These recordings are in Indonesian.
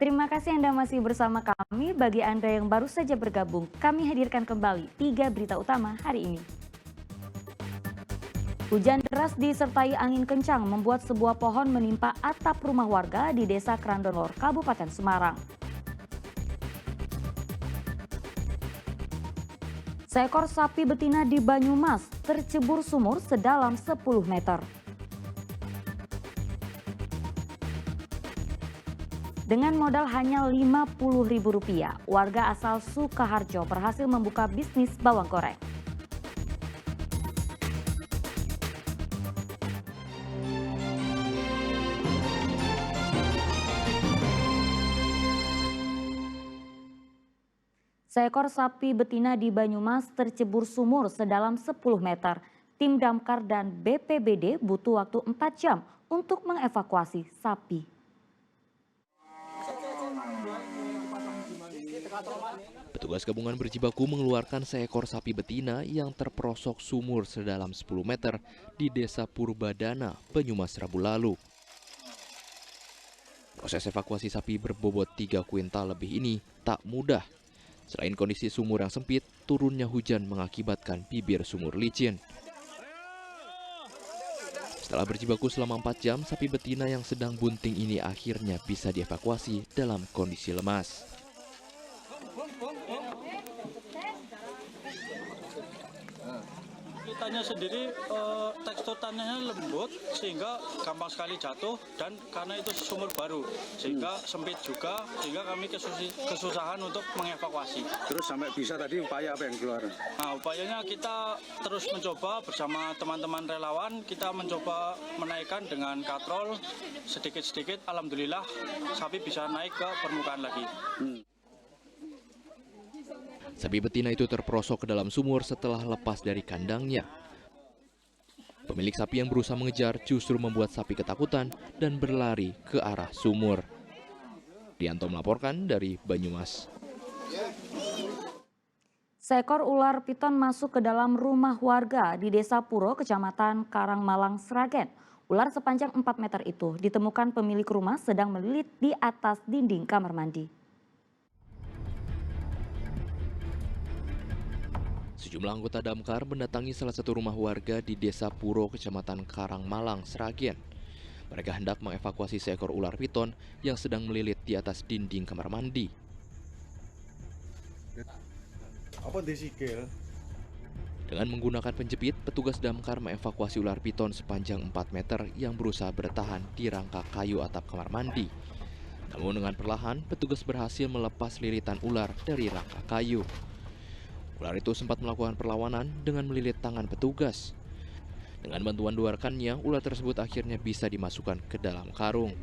Terima kasih Anda masih bersama kami. Bagi Anda yang baru saja bergabung, kami hadirkan kembali 3 berita utama hari ini. Hujan deras disertai angin kencang membuat sebuah pohon menimpa atap rumah warga di Desa Krandonlor, Kabupaten Semarang. Seekor sapi betina di Banyumas tercebur sumur sedalam 10 meter. Dengan modal hanya Rp50.000, warga asal Sukaharjo berhasil membuka bisnis bawang goreng. Seekor sapi betina di Banyumas tercebur sumur sedalam 10 meter. Tim damkar dan BPBD butuh waktu 4 jam untuk mengevakuasi sapi. Petugas gabungan berjibaku mengeluarkan seekor sapi betina yang terperosok sumur sedalam 10 meter di Desa Purbadana, Banyumas Rabu lalu. Proses evakuasi sapi berbobot 3 kuintal lebih ini tak mudah. Selain kondisi sumur yang sempit, turunnya hujan mengakibatkan bibir sumur licin. Setelah berjibaku selama 4 jam, sapi betina yang sedang bunting ini akhirnya bisa dievakuasi dalam kondisi lemas. Tanahnya sendiri tekstur tanahnya lembut sehingga gampang sekali jatuh, dan karena itu sumur baru sehingga sempit juga, sehingga kami kesusahan untuk mengevakuasi. Terus sampai bisa tadi upaya apa yang keluar? Nah, upayanya kita terus mencoba bersama teman-teman relawan, kita mencoba menaikkan dengan katrol sedikit-sedikit. Alhamdulillah sapi bisa naik ke permukaan lagi. Sapi betina itu terperosok ke dalam sumur setelah lepas dari kandangnya. Pemilik sapi yang berusaha mengejar justru membuat sapi ketakutan dan berlari ke arah sumur. Dianto melaporkan dari Banyumas. Seekor ular piton masuk ke dalam rumah warga di Desa Puro, Kecamatan Karangmalang, Sragen. Ular sepanjang 4 meter itu ditemukan pemilik rumah sedang melilit di atas dinding kamar mandi. Sejumlah anggota damkar mendatangi salah satu rumah warga di Desa Puro, Kecamatan Karangmalang, Sragen. Mereka hendak mengevakuasi seekor ular piton yang sedang melilit di atas dinding kamar mandi. Apa disikil? Dengan menggunakan penjepit, petugas damkar mengevakuasi ular piton sepanjang 4 meter yang berusaha bertahan di rangka kayu atap kamar mandi. Namun dengan perlahan, petugas berhasil melepas lilitan ular dari rangka kayu. Ular itu sempat melakukan perlawanan dengan melilit tangan petugas. Dengan bantuan 2 rekannya, ular tersebut akhirnya bisa dimasukkan ke dalam karung.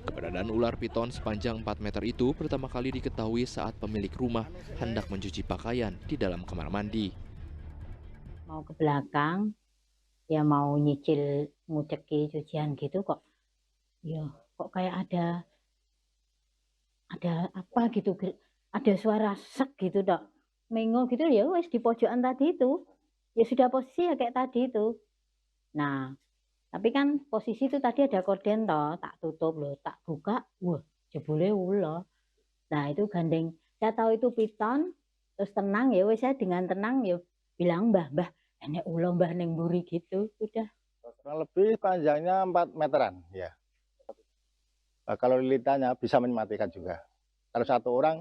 Keberadaan ular piton sepanjang 4 meter itu pertama kali diketahui saat pemilik rumah hendak mencuci pakaian di dalam kamar mandi. Mau ke belakang, ya mau nyicil nguceki cucian gitu kok. Ya kok kayak ada apa gitu. Ada suara sek gitu dok, mengo gitu ya wes di pojokan tadi itu, ya sudah posisi ya kayak tadi itu. Nah, tapi kan posisi itu tadi ada korden toh, tak tutup loh, tak buka, wah jebule ulo. Nah itu gandeng, saya tahu itu piton, terus tenang ya wes saya dengan tenang ya bilang mbah enek ulo mbah neng buri gitu, udah. Kurang lebih panjangnya 4 meteran ya. Kalau lilitannya bisa mematikan juga. Kalau satu orang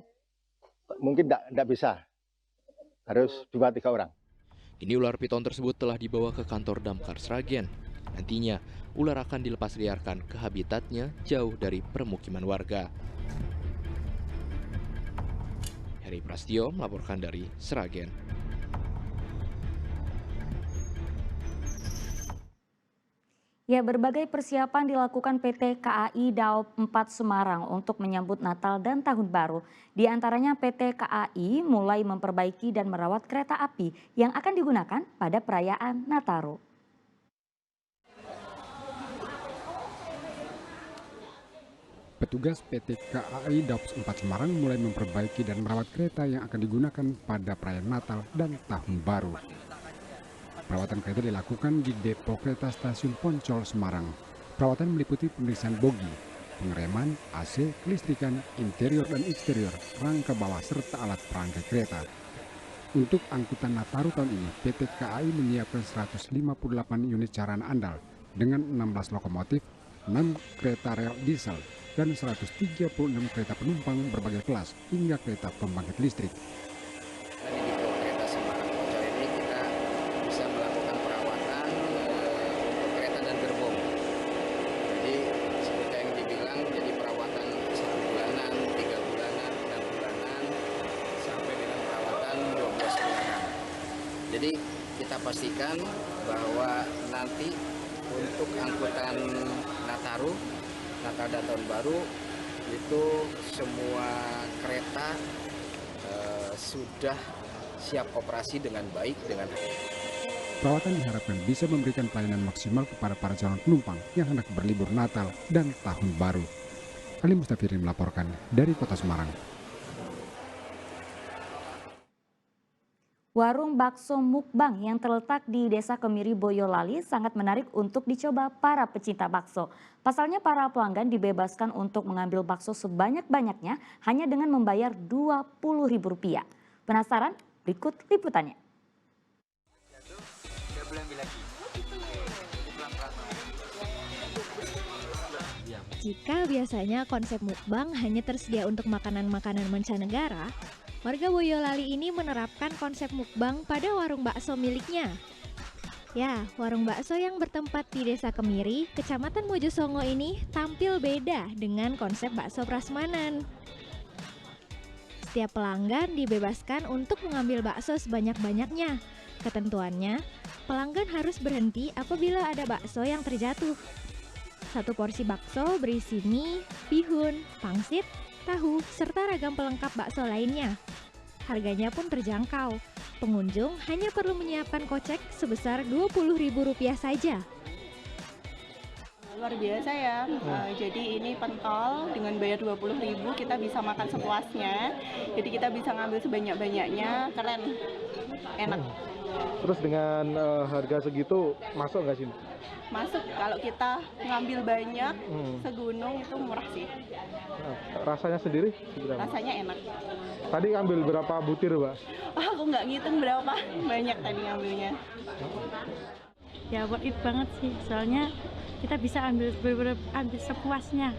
mungkin tidak bisa, harus 2-3 orang. Kini ular piton tersebut telah dibawa ke kantor damkar Sragen. Nantinya, ular akan dilepas liarkan ke habitatnya jauh dari permukiman warga. Heri Prastio melaporkan dari Sragen. Ya, berbagai persiapan dilakukan PT KAI Daop 4 Semarang untuk menyambut Natal dan Tahun Baru. Di antaranya PT KAI mulai memperbaiki dan merawat kereta api yang akan digunakan pada perayaan Nataru. Petugas PT KAI Daop 4 Semarang mulai memperbaiki dan merawat kereta yang akan digunakan pada perayaan Natal dan Tahun Baru. Perawatan kereta dilakukan di depo kereta stasiun Poncol, Semarang. Perawatan meliputi pemeriksaan bogi, pengereman, AC, kelistrikan, interior dan eksterior, rangka bawah serta alat perangkai kereta. Untuk angkutan Nataru tahun ini, PT KAI menyiapkan 158 unit sarana andal dengan 16 lokomotif, 6 kereta rel diesel, dan 136 kereta penumpang berbagai kelas hingga kereta pembangkit listrik. Dan di Depo Kereta Semarang Poncol ini kita bisa melakukan perawatan untuk kereta dan gerbong. Jadi seperti yang dibilang, jadi perawatan 1 bulanan, 3 bulanan, 6 bulanan, sampai dengan perawatan 12 bulanan. Jadi kita pastikan bahwa nanti untuk angkutan Nataru, Natal dan Tahun Baru itu semua kereta sudah siap operasi dengan baik dengan. Perawatan diharapkan bisa memberikan pelayanan maksimal kepada para calon penumpang yang hendak berlibur Natal dan Tahun Baru. Ali Mustafirin melaporkan dari Kota Semarang. Warung bakso mukbang yang terletak di Desa Kemiri, Boyolali sangat menarik untuk dicoba para pecinta bakso. Pasalnya para pelanggan dibebaskan untuk mengambil bakso sebanyak-banyaknya hanya dengan membayar Rp20.000. Penasaran? Berikut liputannya. Jika biasanya konsep mukbang hanya tersedia untuk makanan-makanan mancanegara, warga Boyolali ini menerapkan konsep mukbang pada warung bakso miliknya. Ya, warung bakso yang bertempat di Desa Kemiri, Kecamatan Mojosongo ini tampil beda dengan konsep bakso prasmanan. Setiap pelanggan dibebaskan untuk mengambil bakso sebanyak-banyaknya. Ketentuannya, pelanggan harus berhenti apabila ada bakso yang terjatuh. Satu porsi bakso berisi mie, bihun, pangsit, tahu, serta ragam pelengkap bakso lainnya. Harganya pun terjangkau. Pengunjung hanya perlu menyiapkan kocek sebesar Rp20.000 saja. Luar biasa ya, jadi ini pentol dengan bayar 20.000 kita bisa makan sepuasnya, jadi kita bisa ngambil sebanyak-banyaknya, keren, enak. Terus dengan harga segitu masuk nggak sih? Masuk, kalau kita ngambil banyak, segunung itu murah sih. Rasanya sendiri? Rasanya enak. Tadi ngambil berapa butir, Mbak? Aku nggak ngitung berapa, banyak tadi ngambilnya. Ya worth it banget sih, soalnya kita bisa ambil sepuasnya,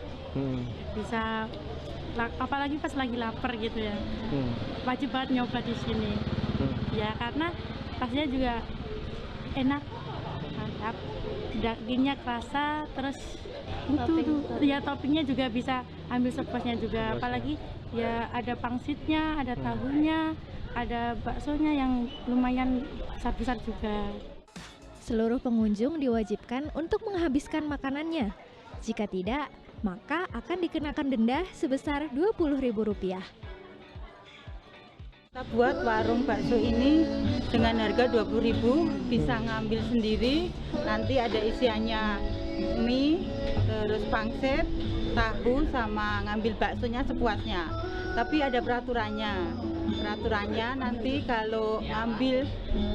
bisa apalagi pas lagi lapar gitu ya, wajib banget nyoba di sini, ya karena rasanya juga enak, mantap, dagingnya kerasa, terus ya toppingnya juga bisa ambil sepuasnya juga, apalagi ya ada pangsitnya, ada tahunya, ada baksonya yang lumayan besar-besar juga. Seluruh pengunjung diwajibkan untuk menghabiskan makanannya. Jika tidak, maka akan dikenakan denda sebesar Rp20.000. Kita buat warung bakso ini dengan harga 20.000, bisa ngambil sendiri. Nanti ada isiannya mie, terus pangsit, tahu, sama ngambil baksonya sepuasnya. Tapi ada peraturannya. Peraturannya nanti kalau ngambil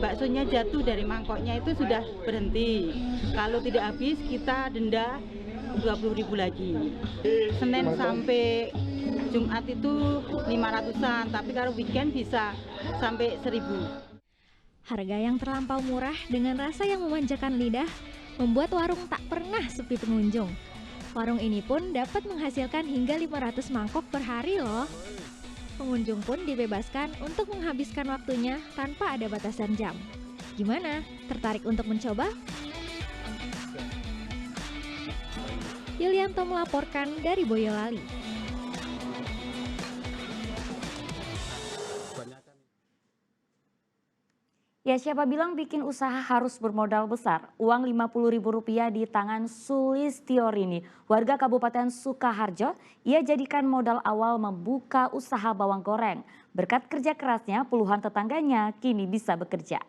baksonya jatuh dari mangkoknya itu sudah berhenti. Kalau tidak habis kita denda 20.000 lagi. Senin sampai Jumat itu 500-an, tapi kalau weekend bisa sampai 1.000. Harga yang terlampau murah dengan rasa yang memanjakan lidah membuat warung tak pernah sepi pengunjung. Warung ini pun dapat menghasilkan hingga 500 mangkok per hari loh. Pengunjung pun dibebaskan untuk menghabiskan waktunya tanpa ada batasan jam. Gimana? Tertarik untuk mencoba? Yulianto melaporkan dari Boyolali. Ya, siapa bilang bikin usaha harus bermodal besar? Uang Rp50.000 di tangan Sulistiorini, warga Kabupaten Sukaharjo, ia jadikan modal awal membuka usaha bawang goreng. Berkat kerja kerasnya, puluhan tetangganya kini bisa bekerja.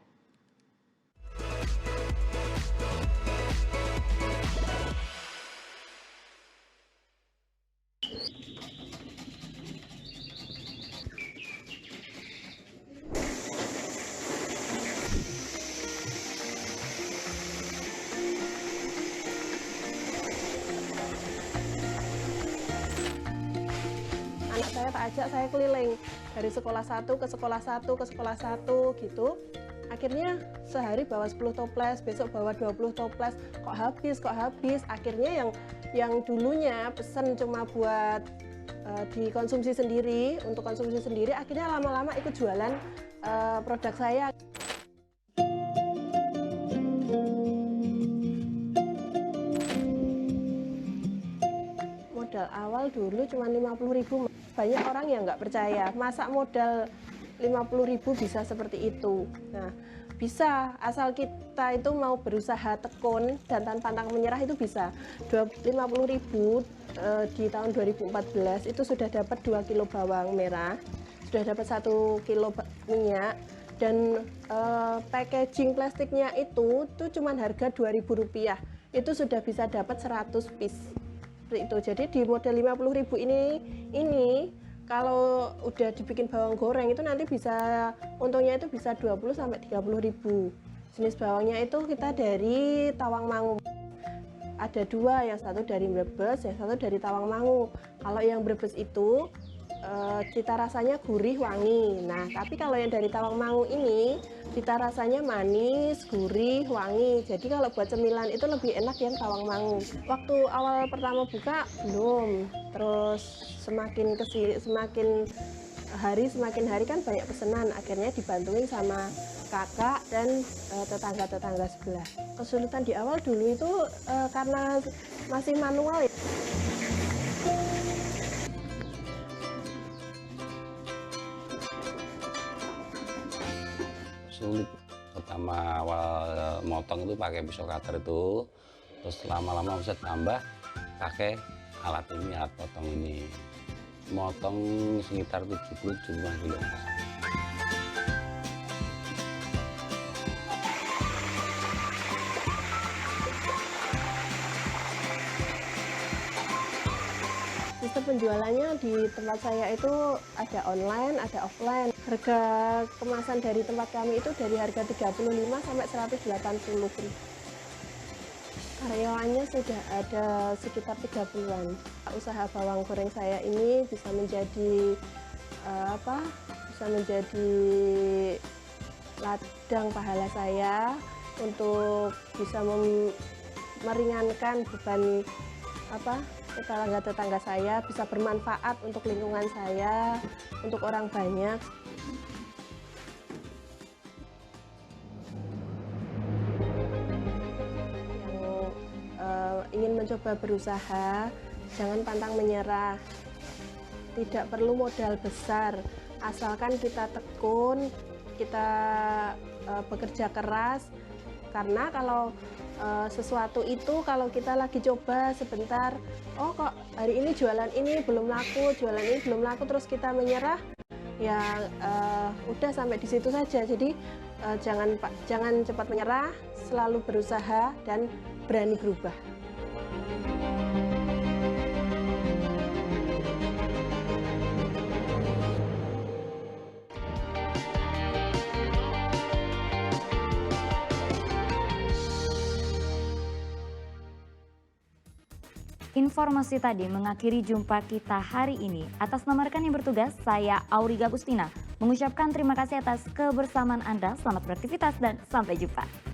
ajak saya keliling dari sekolah satu ke sekolah satu ke sekolah satu gitu. Akhirnya sehari bawa 10 toples, besok bawa 20 toples, kok habis. Akhirnya yang dulunya pesen cuma buat dikonsumsi sendiri, untuk konsumsi sendiri, akhirnya lama-lama ikut jualan produk saya. Modal awal dulu cuma 50.000, banyak orang yang nggak percaya, masa modal 50.000 bisa seperti itu. Nah, bisa, asal kita itu mau berusaha tekun dan pantang menyerah itu bisa. 50.000 di tahun 2014 itu sudah dapat 2 kilo bawang merah, sudah dapat 1 kilo minyak, dan packaging plastiknya itu cuma harga Rp2.000. Itu sudah bisa dapat 100 piece. Itu. Jadi di model 50.000 ini kalau udah dibikin bawang goreng itu nanti bisa untungnya itu bisa 20 sampai 30.000. Jenis bawangnya itu kita dari Tawangmangu. Ada 2, yang satu dari Brebes, yang satu dari Tawangmangu. Kalau yang Brebes itu cita rasanya gurih, wangi. Nah, tapi kalau yang dari Tawangmangu ini cita rasanya manis, gurih, wangi. Jadi kalau buat cemilan itu lebih enak yang Tawangmangu. Waktu awal pertama buka belum, terus semakin hari kan banyak pesanan. Akhirnya dibantuin sama kakak dan tetangga-tetangga sebelah. Kesulitan di awal dulu itu karena masih manual ya. Sulit pertama awal motong itu pakai pisau cutter itu, terus lama-lama bisa tambah pakai alat ini, alat potong ini, motong sekitar 70-75 kilo. Sistem penjualannya di tempat saya itu ada online, ada offline. Harga kemasan dari tempat kami itu dari harga 35 sampai 180. Karyawannya sudah ada sekitar 30-an. Usaha bawang goreng saya ini bisa menjadi bisa menjadi ladang pahala saya untuk bisa meringankan beban tetangga-tetangga saya, bisa bermanfaat untuk lingkungan saya, untuk orang banyak. Yang ingin mencoba berusaha, jangan pantang menyerah. Tidak perlu modal besar, asalkan kita tekun, kita bekerja keras. Karena kalau sesuatu itu kalau kita lagi coba sebentar, oh kok hari ini jualan ini belum laku, terus kita menyerah, ya udah sampai di situ saja. Jadi jangan cepat menyerah, selalu berusaha dan berani berubah. Informasi tadi mengakhiri jumpa kita hari ini. Atas nama rekan yang bertugas, saya Auriga Agustina mengucapkan terima kasih atas kebersamaan Anda. Selamat beraktivitas dan sampai jumpa.